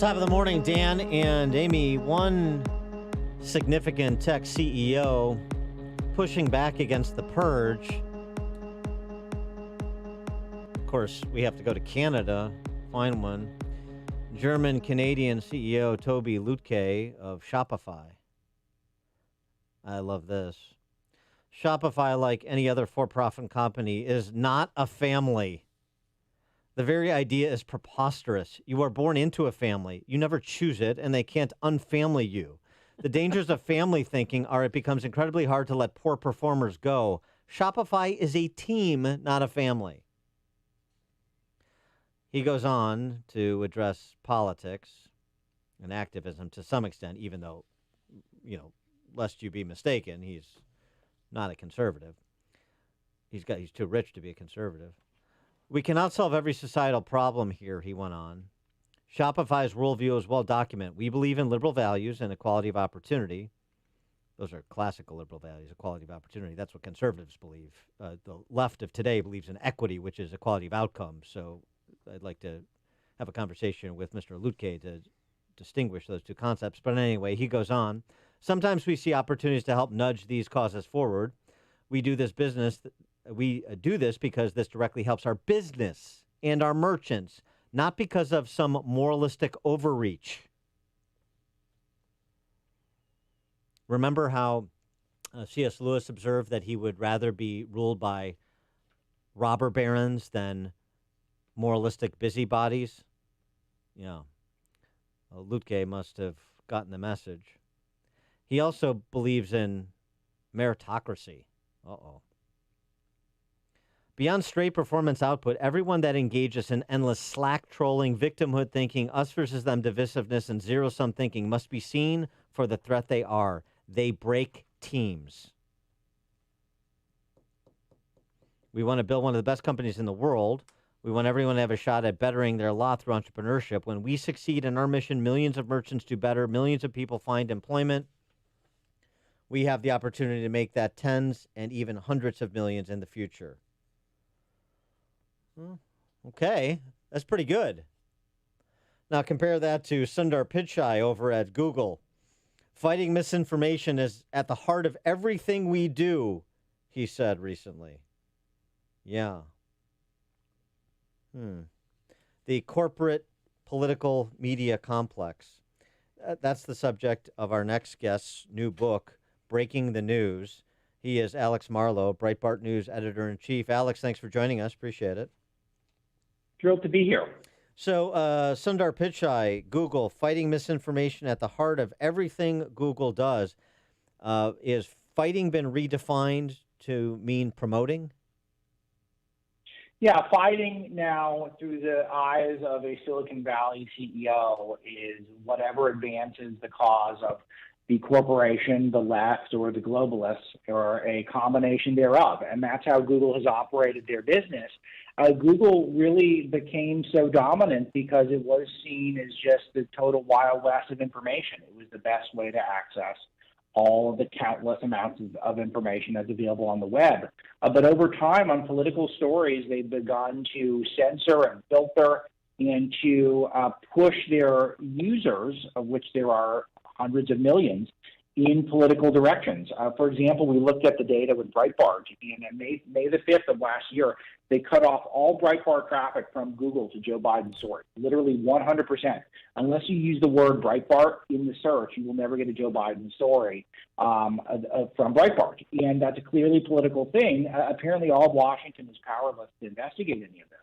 Top of the morning, Dan and Amy. One significant tech CEO pushing back against the purge. Of course, we have to go to Canada, find one. German-Canadian CEO Toby Lutke of Shopify. I love this. Shopify, like any other for-profit company, is not a family. The very idea is preposterous. You are born into a family. You never choose it, and they can't unfamily you. The dangers of family thinking are it becomes incredibly hard to let poor performers go. Shopify is a team, not a family. He goes on to address politics and activism to some extent, even though, lest you be mistaken, he's not a conservative. He's too rich to be a conservative. We cannot solve every societal problem here, he went on. Shopify's worldview is well documented. We believe in liberal values and equality of opportunity. Those are classical liberal values, equality of opportunity. That's what conservatives believe. The left of today believes in equity, which is equality of outcomes. So I'd like to have a conversation with Mr. Lutke to distinguish those two concepts. But anyway, he goes on. Sometimes we see opportunities to help nudge these causes forward. We do this because this directly helps our business and our merchants, not because of some moralistic overreach. Remember how C.S. Lewis observed that he would rather be ruled by robber barons than moralistic busybodies? Yeah. Well, Lutke must have gotten the message. He also believes in meritocracy. Uh-oh. Beyond straight performance output, everyone that engages in endless slack trolling, victimhood thinking, us versus them divisiveness, and zero-sum thinking must be seen for the threat they are. They break teams. We want to build one of the best companies in the world. We want everyone to have a shot at bettering their lot through entrepreneurship. When we succeed in our mission, millions of merchants do better, millions of people find employment. We have the opportunity to make that tens and even hundreds of millions in the future. Okay, that's pretty good. Now compare that to Sundar Pichai over at Google. Fighting misinformation is at the heart of everything we do, he said recently. Yeah. The corporate political media complex. That's the subject of our next guest's new book, Breaking the News. He is Alex Marlow, Breitbart News Editor-in-Chief. Alex, thanks for joining us. Appreciate it. Thrilled to be here. So, Sundar Pichai, Google, fighting misinformation at the heart of everything Google does. Is fighting been redefined to mean promoting? Yeah, fighting now through the eyes of a Silicon Valley CEO is whatever advances the cause of the corporation, the left, or the globalists, or a combination thereof. And that's how Google has operated their business. Google really became so dominant because it was seen as just the total Wild West of information. It was the best way to access all of the countless amounts of information that's available on the web. But over time, on political stories, they've begun to censor and filter and to push their users, of which there are hundreds of millions, in political directions. For example, we looked at the data with Breitbart, and on May the 5th of last year, they cut off all Breitbart traffic from Google to Joe Biden's story, literally 100%. Unless you use the word Breitbart in the search, you will never get a Joe Biden story from Breitbart. And that's a clearly political thing. Apparently, all of Washington is powerless to investigate any of this.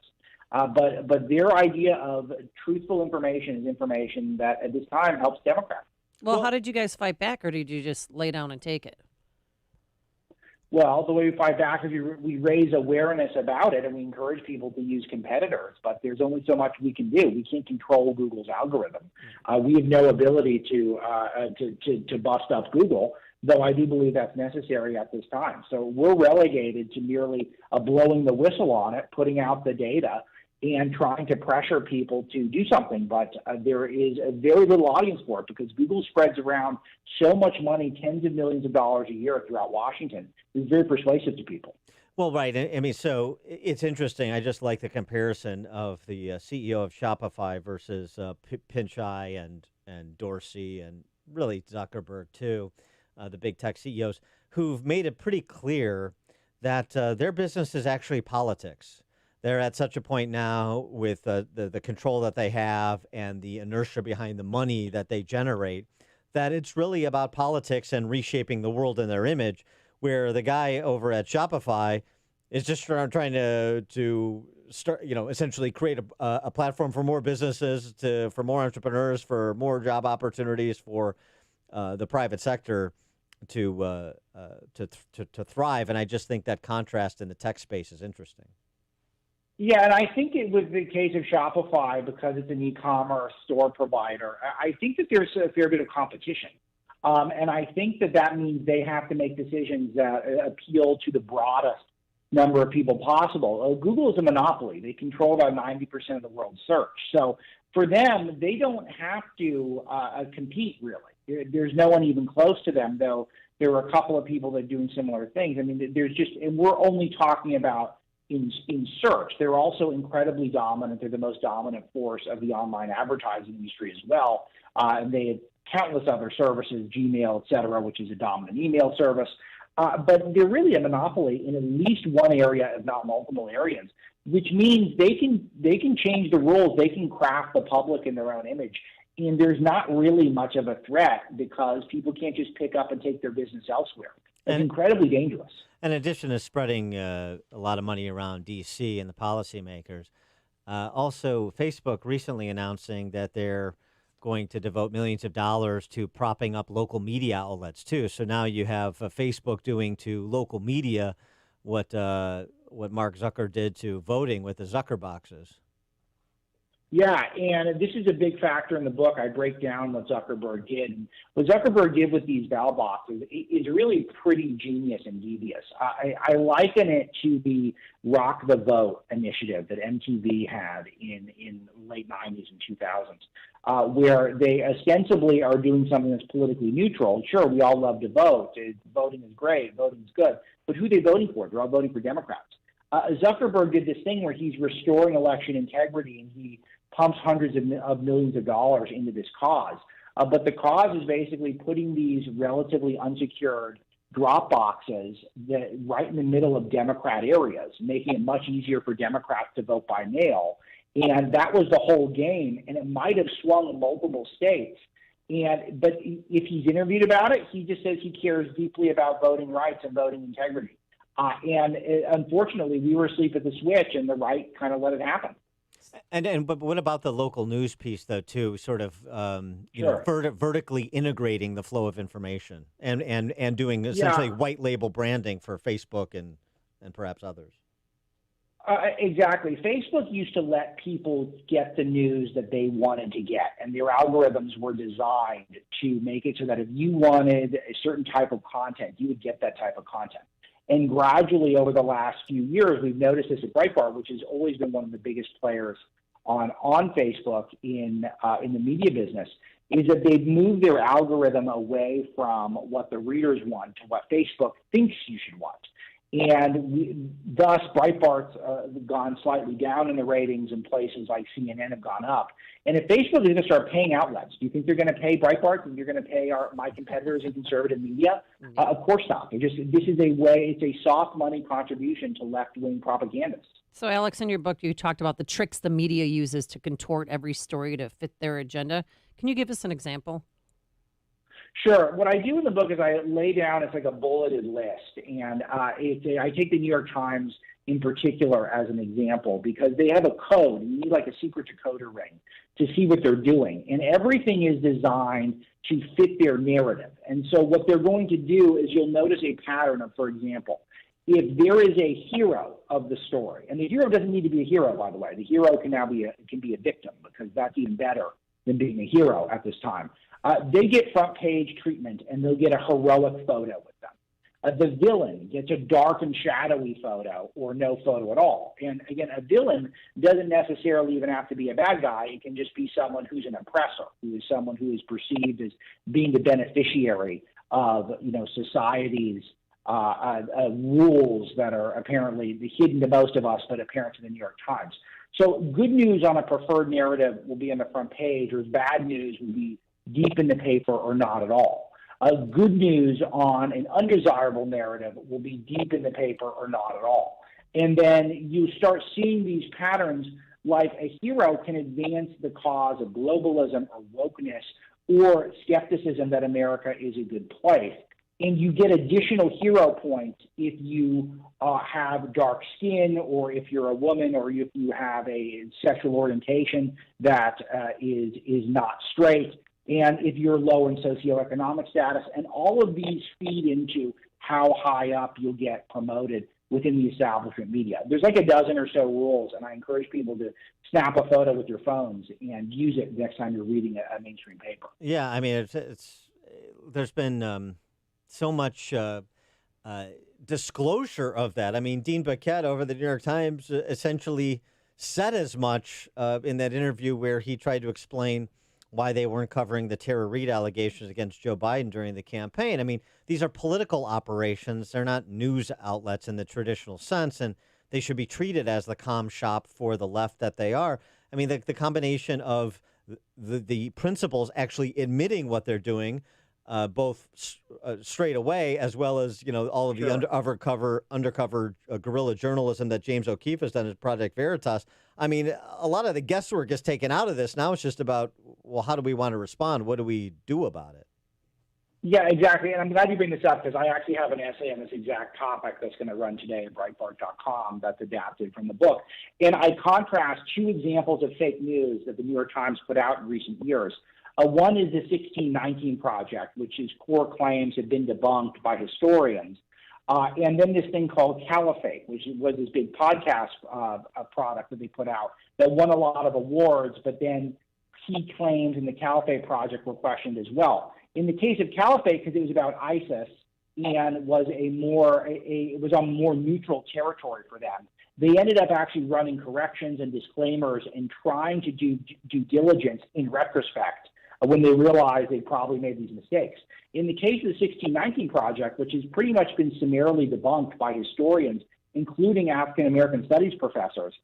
But their idea of truthful information is information that at this time helps Democrats. Well, how did you guys fight back, or did you just lay down and take it? Well, the way we fight back is we raise awareness about it, and we encourage people to use competitors. But there's only so much we can do. We can't control Google's algorithm. We have no ability to bust up Google, though I do believe that's necessary at this time. So we're relegated to merely blowing the whistle on it, putting out the data, and trying to pressure people to do something. But there is a very little audience for it because Google spreads around so much money, tens of millions of dollars a year throughout Washington. It's very persuasive to people. Well, right. I mean, so it's interesting. I just like the comparison of the CEO of Shopify versus Pinchai and Dorsey and really Zuckerberg too, the big tech CEOs who've made it pretty clear that their business is actually politics. They're at such a point now with the control that they have and the inertia behind the money that they generate that it's really about politics and reshaping the world in their image. Where the guy over at Shopify is just trying to start, essentially create a platform for more businesses, for more entrepreneurs, for more job opportunities for the private sector to thrive. And I just think that contrast in the tech space is interesting. Yeah, and I think it was the case of Shopify because it's an e-commerce store provider. I think that there's a fair bit of competition. And I think that means they have to make decisions that appeal to the broadest number of people possible. Google is a monopoly. They control about 90% of the world's search. So for them, they don't have to compete, really. There's no one even close to them, though there are a couple of people that are doing similar things. I mean, and we're only talking about in search. They're also incredibly dominant. They're the most dominant force of the online advertising industry as well. And they have countless other services, Gmail, et cetera, which is a dominant email service. But they're really a monopoly in at least one area, if not multiple areas, which means they can change the rules. They can craft the public in their own image. And there's not really much of a threat because people can't just pick up and take their business elsewhere. It's incredibly dangerous. In addition to spreading a lot of money around D.C. and the policymakers, also Facebook recently announcing that they're going to devote millions of dollars to propping up local media outlets too. So now you have Facebook doing to local media what Mark Zucker did to voting with the Zucker boxes. Yeah, and this is a big factor in the book. I break down what Zuckerberg did. And what Zuckerberg did with these ballot boxes is really pretty genius and devious. I liken it to the Rock the Vote initiative that MTV had in late 90s and 2000s, where they ostensibly are doing something that's politically neutral. Sure, we all love to vote. Voting is great. Voting is good. But who are they voting for? They're all voting for Democrats. Zuckerberg did this thing where he's restoring election integrity, and he pumps hundreds of millions of dollars into this cause. But the cause is basically putting these relatively unsecured drop boxes right in the middle of Democrat areas, making it much easier for Democrats to vote by mail. And that was the whole game, and it might have swung in multiple states. But if he's interviewed about it, he just says he cares deeply about voting rights and voting integrity. Unfortunately, we were asleep at the switch, and the right kind of let it happen. But what about the local news piece, though, too? Sort of, vertically integrating the flow of information and doing essentially white label branding for Facebook and perhaps others. Exactly. Facebook used to let people get the news that they wanted to get, and their algorithms were designed to make it so that if you wanted a certain type of content, you would get that type of content. And gradually over the last few years, we've noticed this at Breitbart, which has always been one of the biggest players on Facebook in the media business, is that they've moved their algorithm away from what the readers want to what Facebook thinks you should want. And thus, Breitbart's gone slightly down in the ratings, and places like CNN have gone up. And if Facebook is going to start paying outlets, do you think they're going to pay Breitbart? Do you think they're going to pay my competitors in conservative media? Of course not. This is a way, it's a soft money contribution to left-wing propagandists. So, Alex, in your book, you talked about the tricks the media uses to contort every story to fit their agenda. Can you give us an example? Sure. What I do in the book is I lay down, it's like a bulleted list. And I take the New York Times in particular as an example because they have a code. You need like a secret decoder ring to see what they're doing. And everything is designed to fit their narrative. And so what they're going to do is you'll notice a pattern of, for example, if there is a hero of the story, and the hero doesn't need to be a hero, by the way. The hero can now be a victim because that's even better than being a hero at this time. They get front page treatment, and they'll get a heroic photo with them. The villain gets a dark and shadowy photo or no photo at all. And again, a villain doesn't necessarily even have to be a bad guy. It can just be someone who's an oppressor, who is someone who is perceived as being the beneficiary of society's rules that are apparently hidden to most of us, but apparent to the New York Times. So good news on a preferred narrative will be on the front page, or bad news will be deep in the paper or not at all. Good news on an undesirable narrative will be deep in the paper or not at all. And then you start seeing these patterns, like a hero can advance the cause of globalism or wokeness or skepticism that America is a good place. And you get additional hero points if you have dark skin, or if you're a woman, or if you have a sexual orientation that is not straight, and if you're low in socioeconomic status. And all of these feed into how high up you'll get promoted within the establishment media. There's like a dozen or so rules, and I encourage people to snap a photo with your phones and use it next time you're reading a mainstream paper. Yeah, I mean, there's been so much disclosure of that. I mean, Dean Baquet over the New York Times essentially said as much in that interview where he tried to explain why they weren't covering the Tara Reid allegations against Joe Biden during the campaign. I mean, these are political operations. They're not news outlets in the traditional sense, and they should be treated as the comm shop for the left that they are. I mean, the combination of the principals actually admitting what they're doing, both straight away, as well as, all of the undercover guerrilla journalism that James O'Keefe has done at Project Veritas. I mean, a lot of the guesswork is taken out of this. Now it's just about, well, how do we want to respond? What do we do about it? Yeah, exactly. And I'm glad you bring this up, because I actually have an essay on this exact topic that's going to run today at Breitbart.com that's adapted from the book. And I contrast two examples of fake news that the New York Times put out in recent years. One is the 1619 Project, which is core claims have been debunked by historians. And then this thing called Caliphate, which was this big podcast product that they put out that won a lot of awards, but then key claims in the Caliphate Project were questioned as well. In the case of Caliphate, because it was about ISIS and was it was on more neutral territory for them, they ended up actually running corrections and disclaimers and trying to do due diligence in retrospect when they realized they probably made these mistakes. In the case of the 1619 Project, which has pretty much been summarily debunked by historians, including African-American studies professors,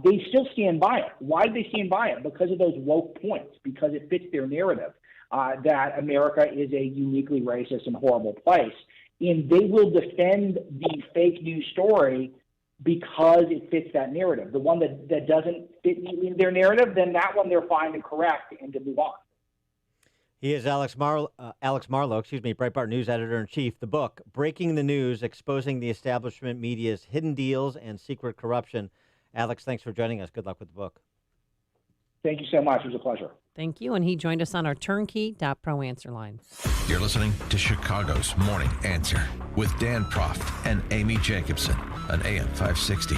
they still stand by it. Why do they stand by it? Because of those woke points, because it fits their narrative that America is a uniquely racist and horrible place. And they will defend the fake news story because it fits that narrative. The one that doesn't fit neatly in their narrative, then that one they're fine to correct and to move on. He is Alex Marlow, Breitbart News Editor-in-Chief. The book, Breaking the News, Exposing the Establishment Media's Hidden Deals and Secret Corruption. Alex, thanks for joining us. Good luck with the book. Thank you so much. It was a pleasure. Thank you. And he joined us on our turnkey.pro answer line. You're listening to Chicago's Morning Answer with Dan Proft and Amy Jacobson on AM 560.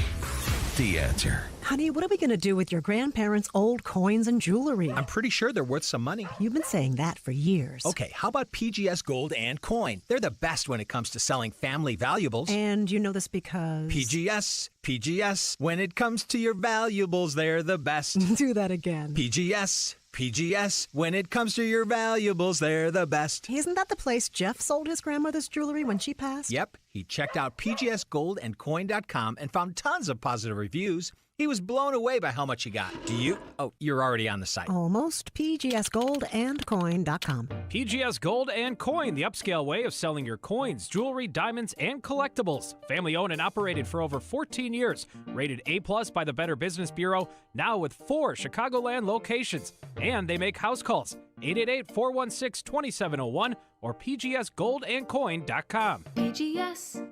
The Answer. Honey, what are we going to do with your grandparents' old coins and jewelry? I'm pretty sure they're worth some money. You've been saying that for years. Okay, how about PGS Gold and Coin? They're the best when it comes to selling family valuables. And you know this because... PGS, when it comes to your valuables, they're the best. Do that again. PGS, when it comes to your valuables, they're the best. Isn't that the place Jeff sold his grandmother's jewelry when she passed? Yep, he checked out pgsgoldandcoin.com and found tons of positive reviews. He was blown away by how much he got. Do you? Oh, you're already on the site. Almost. pgsgoldandcoin.com. PGS Gold and Coin, the upscale way of selling your coins, jewelry, diamonds, and collectibles. Family owned and operated for over 14 years. Rated A+ by the Better Business Bureau, now with 4 Chicagoland locations. And they make house calls. 888-416-2701 or pgsgoldandcoin.com. PGS.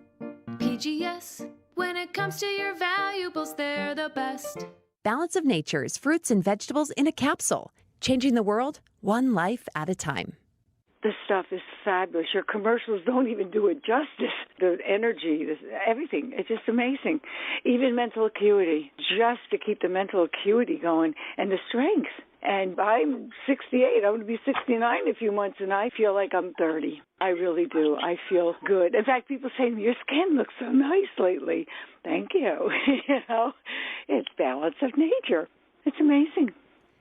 When it comes to your valuables, they're the best. Balance of Nature's fruits and vegetables in a capsule. Changing the world, one life at a time. This stuff is fabulous. Your commercials don't even do it justice. The energy, everything. It's just amazing. Even mental acuity, just to keep the mental acuity going and the strength. And I'm 68. I'm going to be 69 in a few months, and I feel like I'm 30. I really do. I feel good. In fact, people say, your skin looks so nice lately. Thank you. It's balance of nature. It's amazing.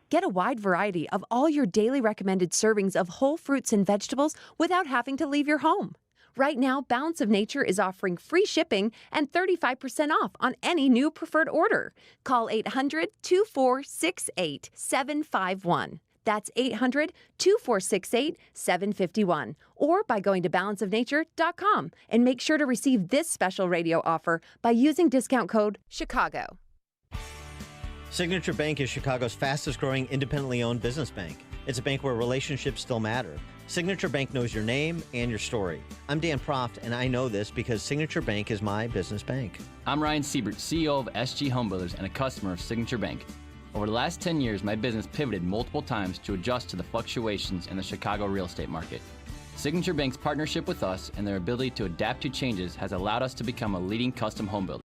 Get a wide variety of all your daily recommended servings of whole fruits and vegetables without having to leave your home. Right now, Balance of Nature is offering free shipping and 35% off on any new preferred order. Call 800-2468-751. That's 800-2468-751. Or by going to balanceofnature.com and make sure to receive this special radio offer by using discount code CHICAGO. Signature Bank is Chicago's fastest growing independently owned business bank. It's a bank where relationships still matter. Signature Bank knows your name and your story. I'm Dan Proft, and I know this because Signature Bank is my business bank. I'm Ryan Siebert, CEO of SG Home Builders and a customer of Signature Bank. Over the last 10 years, my business pivoted multiple times to adjust to the fluctuations in the Chicago real estate market. Signature Bank's partnership with us and their ability to adapt to changes has allowed us to become a leading custom home builder.